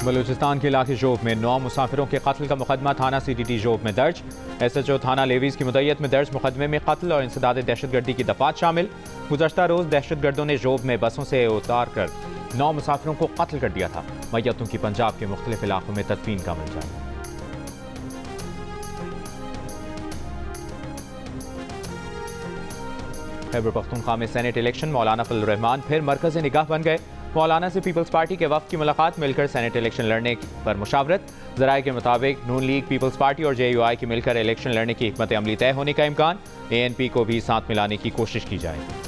बलूचिस्तान के इलाके जोब में 9 मुसाफिरों के कत्ल का मुकदमा थाना CDT जोब में दर्ज। SHO थाना लेवीज की मुद्दत में दर्ज मुकदमे में कत्ल और इंसदाद दहशतगर्दी की दफात शामिल। गुज़श्ता रोज़ दहशतगर्दों ने जोब में बसों से उतार कर 9 मुसाफिरों को कत्ल कर दिया था। मैयतों की पंजाब के मुख्तलिफ इलाकों में तदफीन का अमल जारी। खैबर पख्तूनख्वा में सेनेट इलेक्शन, मौलाना फजल रहमान फिर मरकज़ निगाह बन गए। मौलाना से पीपल्स पार्टी के वफ़द की मुलाकात, मिलकर सेनेट इलेक्शन लड़ने पर मुशावरत। ज़राए के मुताबिक नून लीग, पीपल्स पार्टी और JUI की मिलकर इलेक्शन लड़ने की हिकमत अमली तय होने का इम्कान। ANP को भी साथ मिलाने की कोशिश की जाएगी।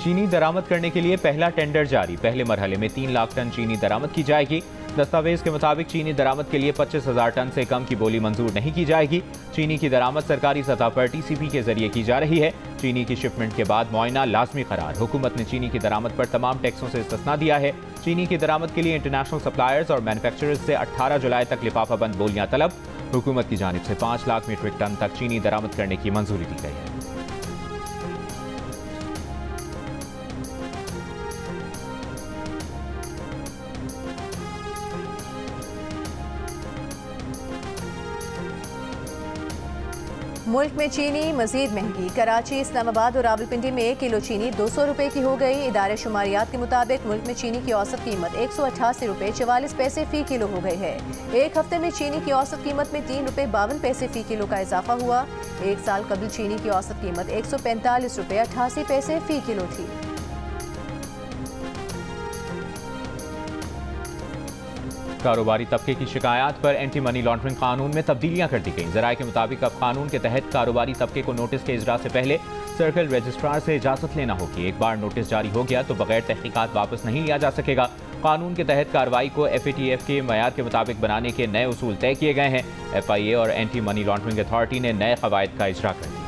चीनी दरामद करने के लिए पहला टेंडर जारी। पहले मरहले में 3 लाख टन चीनी दरामद की जाएगी। दस्तावेज के मुताबिक चीनी दरामद के लिए 25,000 टन से कम की बोली मंजूर नहीं की जाएगी। चीनी की दरामद सरकारी सतह पर TCP के जरिए की जा रही है। चीनी की शिपमेंट के बाद मुआयना लाजमी करार। हुकूमत ने चीनी की दरामद पर तमाम टैक्सों से इस्तिस्ना दिया है। चीनी की दरामद के लिए इंटरनेशनल सप्लायर्स और मैन्युफैक्चरर्स से 18 जुलाई तक लिफाफा बंद बोलियां तलब। हुकूमत की जानिब से 5 लाख मीट्रिक टन तक चीनी दरामद करने की मंजूरी दी गई है। मुल्क में चीनी मजीद महंगी। कराची, इस्लामाबाद और रावलपिंडी में 1 किलो चीनी 200 रुपये की हो गई। इदारे शुमारियात के मुताबिक मुल्क में चीनी की औसत कीमत 188 रुपये 44 पैसे फ़ी किलो हो गई है। एक हफ्ते में चीनी की औसत कीमत में 3 रुपये 52 पैसे फ़ी किलो का इजाफा हुआ। एक साल कबल चीनी की औसत कीमत 145 रुपये 88 पैसे फ़ी किलो थी। कारोबारी तबके की शिकायत पर एंटी मनी लॉन्ड्रिंग कानून में तब्दीलियां कर दी गई। ज़राए के मुताबिक अब कानून के तहत कारोबारी तबके को नोटिस के इजरा से पहले सर्कल रजिस्ट्रार से इजाज़त लेना होगी। एक बार नोटिस जारी हो गया तो बगैर तहकीकात वापस नहीं लिया जा सकेगा। कानून के तहत कार्रवाई को FATF के मयार के मुताबिक बनाने के नए उसूल तय किए गए हैं। FIA और एंटी मनी लॉन्ड्रिंग अथॉरिटी ने नए कवायद का इजरा कर दिया।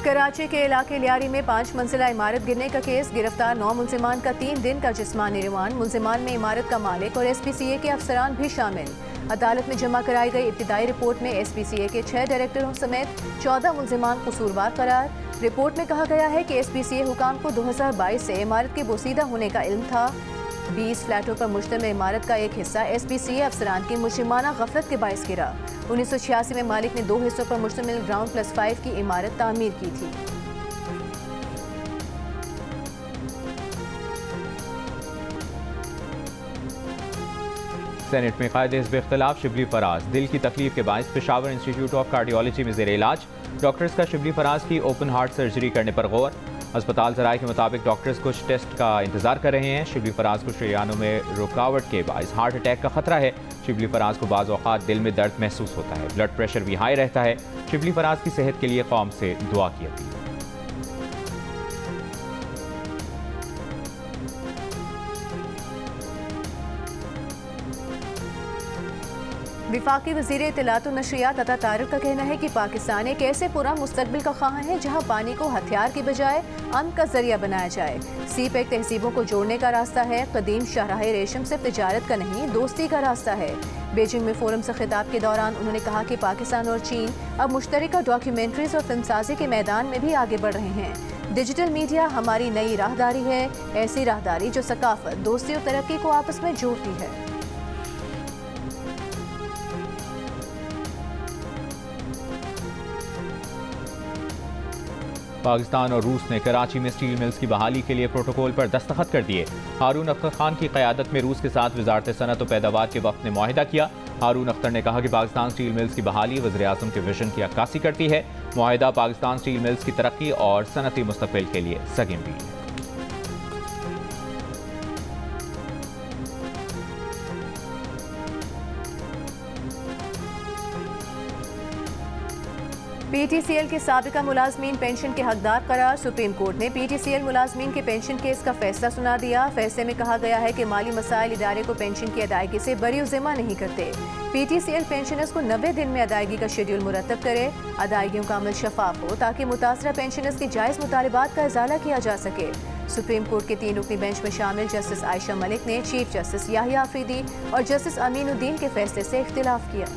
कराची के इलाके लियारी में 5 मंजिला इमारत गिरने का केस। गिरफ्तार 9 मुलजिमान का 3 दिन का जिस्मानी रिमांड। मुलजिमान में इमारत का मालिक और SPCA के अफसरान भी शामिल। अदालत में जमा कराई गई इब्तिदाई रिपोर्ट में SPCA के 6 डायरेक्टरों समेत 14 मुलजिमान कसूरवार करार। रिपोर्ट में कहा गया है कि SPCA हुकाम को 2022 से इमारत के बोसीदा होने का इल्म था। 20 फ्लैटों पर मुश्तमिल इमारत का एक हिस्सा SPCA अफसरान की मुजरिमाना गफलत के बायस गिरा। 1986 में मालिक ने 2 हिस्सों पर मुश्तमिल ग्राउंड+5 की इमारत तामीर की थी। सेनेट में कायदे हिज़्ब इख्तिलाफ शिबली फराज। दिल की तकलीफ के बायस पेशावर इंस्टीट्यूट ऑफ कार्डियोलॉजी में ज़ेर इलाज। डॉक्टर्स का शिबली फराज की ओपन हार्ट सर्जरी करने पर गौर। अस्पताल ज़राए के मुताबिक डॉक्टर्स कुछ टेस्ट का इंतजार कर रहे हैं। शिबली फराज को शरियानों में रुकावट के बायस हार्ट अटैक का खतरा है। शिबली फराज को बाज़ औक़ात दिल में दर्द महसूस होता है। ब्लड प्रेशर भी हाई रहता है। शिबली फराज की सेहत के लिए कौम से दुआ की अपील। विफाकी वज़ीर इत्तलात व नशरियात अता तारिक का कहना है कि पाकिस्तान एक ऐसे पुरा मुस्तकबिल का ख्वाह है जहाँ पानी को हथियार की बजाय अमन का जरिया बनाया जाए। CPEC तहजीबों को जोड़ने का रास्ता है। कदीम शाहराह रेशम सिर्फ तिजारत का नहीं, दोस्ती का रास्ता है। बीजिंग में फोरम से खिताब के दौरान उन्होंने कहा कि पाकिस्तान और चीन अब मुश्तरका डॉक्यूमेंट्रीज और फिल्मसाजी के मैदान में भी आगे बढ़ रहे हैं। डिजिटल मीडिया हमारी नई राहदारी है, ऐसी राहदारी जो सकाफत, दोस्ती और तरक्की को आपस में जोड़ती है। पाकिस्तान और रूस ने कराची में स्टील मिल्स की बहाली के लिए प्रोटोकॉल पर दस्तखत कर दिए। हारून अख्तर खान की क़यादत में रूस के साथ वज़ारत सनअत और पैदावार के वक्त ने मुआहिदा किया। हारून अख्तर ने कहा कि पाकिस्तान स्टील मिल्स की बहाली वज़ीर आज़म के विजन की अक्कासी करती है। मुआहिदा पाकिस्तान स्टील मिल्स की तरक्की और सनअती मुस्तक़बिल के लिए सगी मील है। PTCL के साबिका मुलाजमीन पेंशन के हकदार करार। सुप्रीम कोर्ट ने PTCL मुलाजमीन के पेंशन केस का फैसला सुना दिया। फैसले में कहा गया है कि माली मसाइल इदारे को पेंशन की अदायगी से बरी ज़िम्मा नहीं करते। PTCL पेंशनर्स को 90 दिन में अदायगी का शेड्यूल मुरतब करे। अदायगियों का अमल शफाफ हो ताकि मुतासरा पेंशनर्स के जायज़ मुतालबात का इजाला किया जा सके। सुप्रीम कोर्ट के 3 रुकनी बेंच में शामिल जस्टिस आयशा मलिक ने चीफ जस्टिस याहिया अफरीदी और जस्टिस अमीनुद्दीन के फैसले से इख्तिलाफ किया।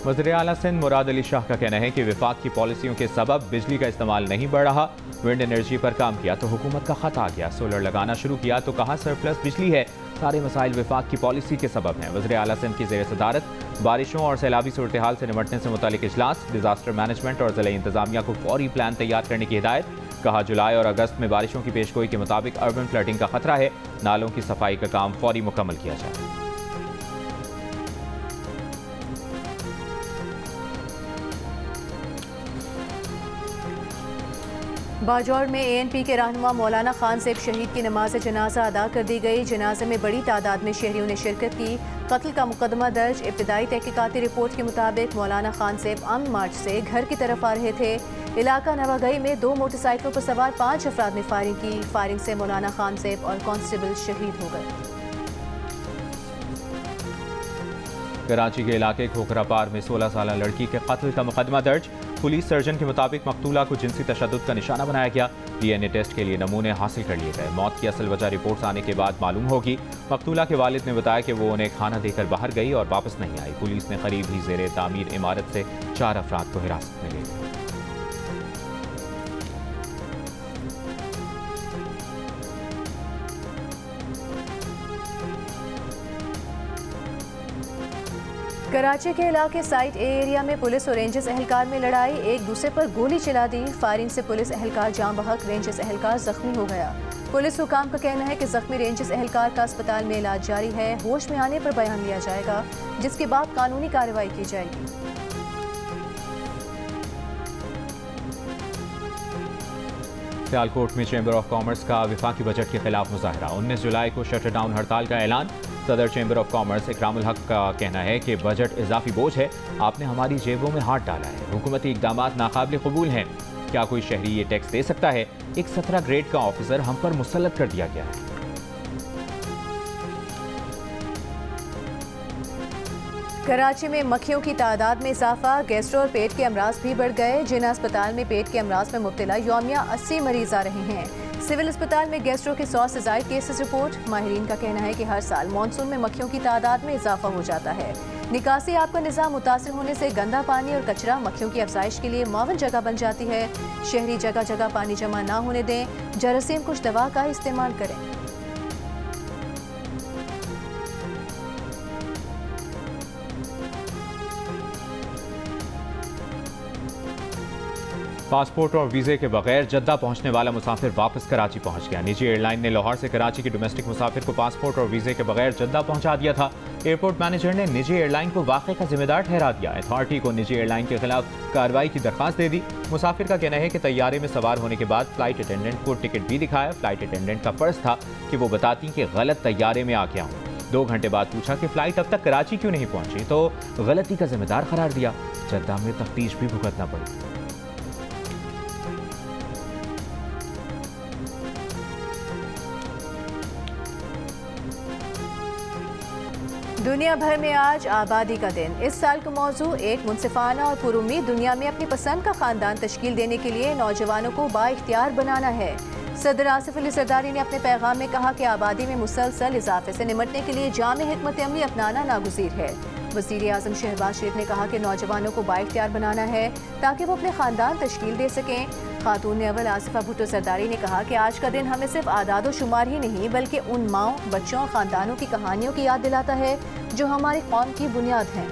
वज़ीर आला सिंध मुराद अली शाह का कहना है कि विफाक की पॉलिसियों के सबब बिजली का इस्तेमाल नहीं बढ़ रहा। विंड एनर्जी पर काम किया तो हुकूमत का खत आ गया, सोलर लगाना शुरू किया तो कहा सरप्लस बिजली है। सारे मसाइल विफाक की पॉलिसी के सबब हैं। वज़ीर आला सिंध की ज़ेर सदारत बारिशों और सैलाबी सूरत हाल से निपटने से मुतालिक इजलास, डिजास्टर मैनेजमेंट और ज़िला इंतजामिया को फौरी प्लान तैयार करने की हिदायत। कहा जुलाई और अगस्त में बारिशों की पेशगोई के मुताबिक अर्बन फ्लडिंग का खतरा है, नालों की सफाई का काम फौरी मुकम्मल किया जाए। बाजौर में ANP के रहनुमा मौलाना खान सेब शहीद की नमाज जनाजा अदा कर दी गई। जनाजे में बड़ी तादाद में शहरियों ने शिरकत की। कत्ल का मुकदमा दर्ज। इब्तदाई तहकीकाती रिपोर्ट के मुताबिक मौलाना खान सेब अमन मार्च से घर की तरफ आ रहे थे। इलाका नवागई में 2 मोटरसाइकिलों पर सवार 5 अफराद ने फायरिंग की। फायरिंग से मौलाना खान सेब और कांस्टेबल शहीद हो गए। कराची के इलाके खोखरापार में 16 साल लड़की के कत्ल का मुकदमा दर्ज। पुलिस सर्जन के मुताबिक मकतूला को जिनसी तशद्दुद का निशाना बनाया गया। DNA टेस्ट के लिए नमूने हासिल कर लिए गए। मौत की असल वजह रिपोर्ट्स आने के बाद मालूम होगी। मकतूला के वालिद ने बताया कि वो उन्हें खाना देकर बाहर गई और वापस नहीं आई। पुलिस ने करीब ही ज़ेरे तामीर इमारत से 4 अफराद को हिरासत में ले लिया। कराची के इलाके साइट ए एरिया में पुलिस और रेंजर्स एहलकार में लड़ाई। एक दूसरे पर गोली चला दी। फायरिंग से पुलिस एहलकार जान बहक, रेंजर्स एहलकार जख्मी हो गया। पुलिस हुकाम का कहना है कि जख्मी रेंजर्स एहलकार का अस्पताल में इलाज जारी है। होश में आने पर बयान लिया जाएगा, जिसके बाद कानूनी कार्रवाई की जाएगी। सियालकोट में चैम्बर ऑफ कॉमर्स का विफाकी बजट के खिलाफ मुजाहरा। 19 जुलाई को शटर डाउन हड़ताल का ऐलान। सदर चैम्बर ऑफ कॉमर्स इकरामुल हक का कहना है कि बजट इजाफी बोझ है, आपने हमारी जेबों में हाथ डाला है। हुकूमती इकदामात नाकाबिल कबूल हैं। क्या कोई शहरी ये टैक्स दे सकता है? एक 17 ग्रेड का ऑफिसर हम पर मुसल्लत कर दिया गया है। कराची में मक्खियों की तादाद में इजाफा। गैस्ट्रो और पेट के अमराज भी बढ़ गए। जिन अस्पताल में पेट के अमराज में मुब्तला यौमिया 80 मरीज आ रहे हैं। सिविल अस्पताल में गैस्ट्रो के 100 से ज़ायद केसेस रिपोर्ट। माहिरीन का कहना है कि हर साल मानसून में मक्खियों की तादाद में इजाफा हो जाता है। निकासी आपका निज़ाम मुतासिर होने से गंदा पानी और कचरा मक्खियों की अफजाइश के लिए मुआवन जगह बन जाती है। शहरी जगह जगह पानी जमा ना होने दें। जरासीम कुछ दवा का इस्तेमाल करें। पासपोर्ट और वीज़े के बगैर जद्दा पहुंचने वाला मुसाफिर वापस कराची पहुंच गया। निजी एयरलाइन ने लाहौर से कराची के डोमेस्टिक मुसाफिर को पासपोर्ट और वीज़े के बगैर जद्दा पहुंचा दिया था। एयरपोर्ट मैनेजर ने निजी एयरलाइन को वाक़े का जिम्मेदार ठहरा दिया। अथॉरिटी को निजी एयरलाइन के खिलाफ कार्रवाई की दरख्वास्त दे दी। मुसाफिर का कहना है कि तैयारे में सवार होने के बाद फ्लाइट अटेंडेंट को टिकट भी दिखाया। फ्लाइट अटेंडेंट का फर्ज था कि वो बताती कि गलत तैयारे में आ गया हूँ। 2 घंटे बाद पूछा कि फ़्लाइट अब तक कराची क्यों नहीं पहुंची, तो गलती का जिम्मेदार करार दिया। जद्दा में तफ्तीश भी भुगतना पड़ी। दुनिया भर में आज आबादी का दिन। इस साल का मौजू एक मुनसिफाना और पुरुमीद दुनिया में अपनी पसंद का खानदान तश्कील देने के लिए नौजवानों को बाइख्तियार बनाना है। सदर आसिफ अली जरदारी ने अपने पैगाम में कहा कि आबादी में मुसलसल इजाफे से निमटने के लिए जामे हिकमत अमली अपनाना नागुज़ीर है। वज़ीर आज़म शहबाज शरीफ ने कहा कि नौजवानों को बाइख्तियार बनाना है ताकि वो अपने खानदान तश्कील दे सकें। खातून अव्वल आसिफा भुट्टो जरदारी ने कहा कि आज का दिन हमें सिर्फ आदाद व शुमार ही नहीं बल्कि उन माओं, बच्चों और ख़ानदानों की कहानियों की याद दिलाता है जो हमारी कौम की बुनियाद हैं।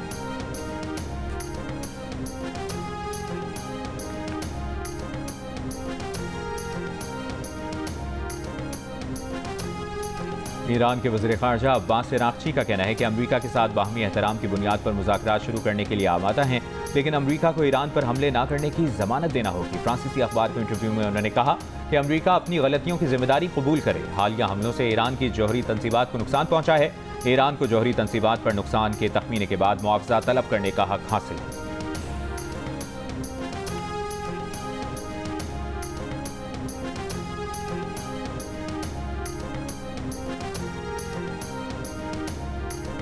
ईरान के वज़ीर ख़ारजा अब्बास अराग़ची का कहना है कि अमरीका के साथ बाहमी एहतराम की बुनियाद पर मुज़ाकरात शुरू करने के लिए आमादा हैं, लेकिन अमरीका को ईरान पर हमले न करने की ज़मानत देना होगी। फ्रांसीसी अखबार को इंटरव्यू में उन्होंने कहा कि अमरीका अपनी गलतियों की जिम्मेदारी कबूल करे। हालिया हमलों से ईरान की जौहरी तनसीबात को नुकसान पहुंचा है। ईरान को जौहरी तनसीबात पर नुकसान के तखमीने के बाद मुआवजा तलब करने का हक हासिल है।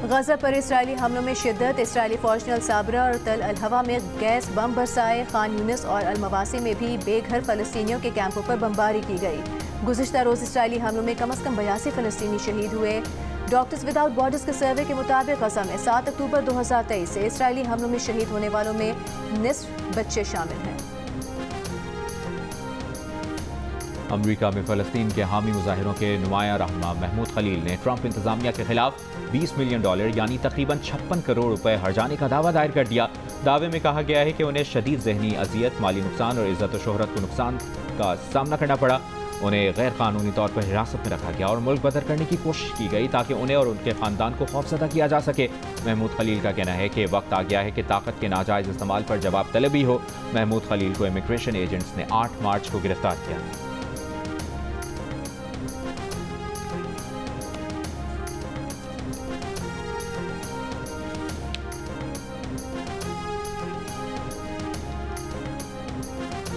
गज़ा पर इसराइली हमलों में शिद्दत। इसराइली फौज ने अल-साबरा और तल अल-हवा में गैस बम बरसाए। खान यूनिस और अल-मवासी में भी बेघर फ़लस्तीनियों के कैंपों पर बमबारी की गई। गुज़िश्ता रोज़ इसराइली हमलों में कम से कम 82 फ़लस्तीनी शहीद हुए। डॉक्टर्स विदाउट बॉर्डर्स के सर्वे के मुताबिक गज़ा में 7 अक्टूबर 2023 से इसराइली हमलों में शहीद होने वालों में निस्फ बच्चे शामिल हैं। अमेरिका में फ़लस्तीन के हामी मुजाहिरों के नुमायां रहनुमा महमूद खलील ने ट्रंप इंतजामिया के खिलाफ $20 मिलियन यानी तकरीबन 56 करोड़ रुपए हर्जाने का दावा दायर कर दिया। दावे में कहा गया है कि उन्हें शदीद ज़हनी अजियत, माली नुकसान और इज्जत और शोहरत को नुकसान का सामना करना पड़ा। उन्हें गैर कानूनी तौर पर हिरासत में रखा गया और मुल्क बदर करने की कोशिश की गई ताकि उन्हें और उनके ख़ानदान को खौफजदा किया जा सके। महमूद खलील का कहना है कि वक्त आ गया है कि ताकत के नाजायज़ इस्तेमाल पर जवाब तलबी हो। महमूद खलील को इमिग्रेशन एजेंट्स ने 8 मार्च को गिरफ्तार किया।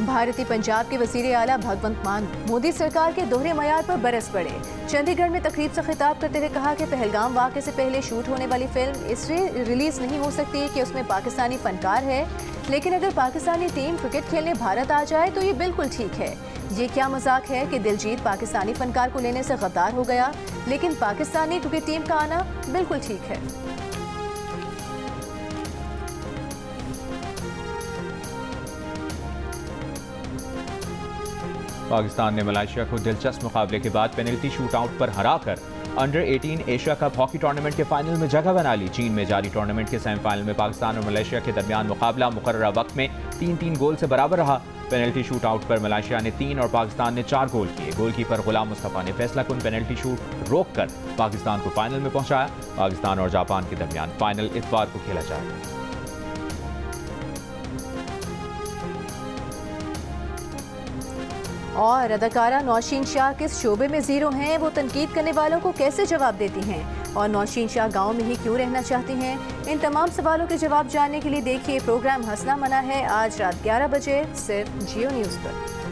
भारतीय पंजाब के वज़ीर आला भगवंत मान मोदी सरकार के दोहरे मयार पर बरस पड़े। चंडीगढ़ में तकरीब से खिताब करते हुए कहा कि पहलगाम वाक़े से पहले शूट होने वाली फिल्म इसलिए रिलीज़ नहीं हो सकती कि उसमें पाकिस्तानी फनकार है, लेकिन अगर पाकिस्तानी टीम क्रिकेट खेलने भारत आ जाए तो ये बिल्कुल ठीक है। ये क्या मजाक है कि दिलजीत पाकिस्तानी फनकार को लेने से गद्दार हो गया, लेकिन पाकिस्तानी क्रिकेट टीम का आना बिल्कुल ठीक है। पाकिस्तान ने मलेशिया को दिलचस्प मुकाबले के बाद पेनल्टी शूट आउट पर हराकर under 18 Asia cup hockey tournament के फाइनल में जगह बना ली। चीन में जारी टूर्नामेंट के सेमीफाइनल में पाकिस्तान और मलेशिया के दरमियान मुकाबला मुकर्ररा वक्त में 3-3 गोल से बराबर रहा। पेनल्टी शूट आउट पर मलेशिया ने 3 और पाकिस्तान ने 4 गोल किए। गोलकीपर गुलाम मुस्तफा ने फैसलाकुन पेनल्टी शूट रोककर पाकिस्तान को फाइनल में पहुंचाया। पाकिस्तान और जापान के दरमियान फाइनल इतवार को खेला जाएगा। और अदाकारा नौशीन शाह किस शोबे में जीरो हैं, वो तनकीद करने वालों को कैसे जवाब देती हैं, और नौशीन शाह गांव में ही क्यों रहना चाहती हैं? इन तमाम सवालों के जवाब जानने के लिए देखिए प्रोग्राम हंसना मना है आज रात 11 बजे सिर्फ जियो न्यूज़ पर।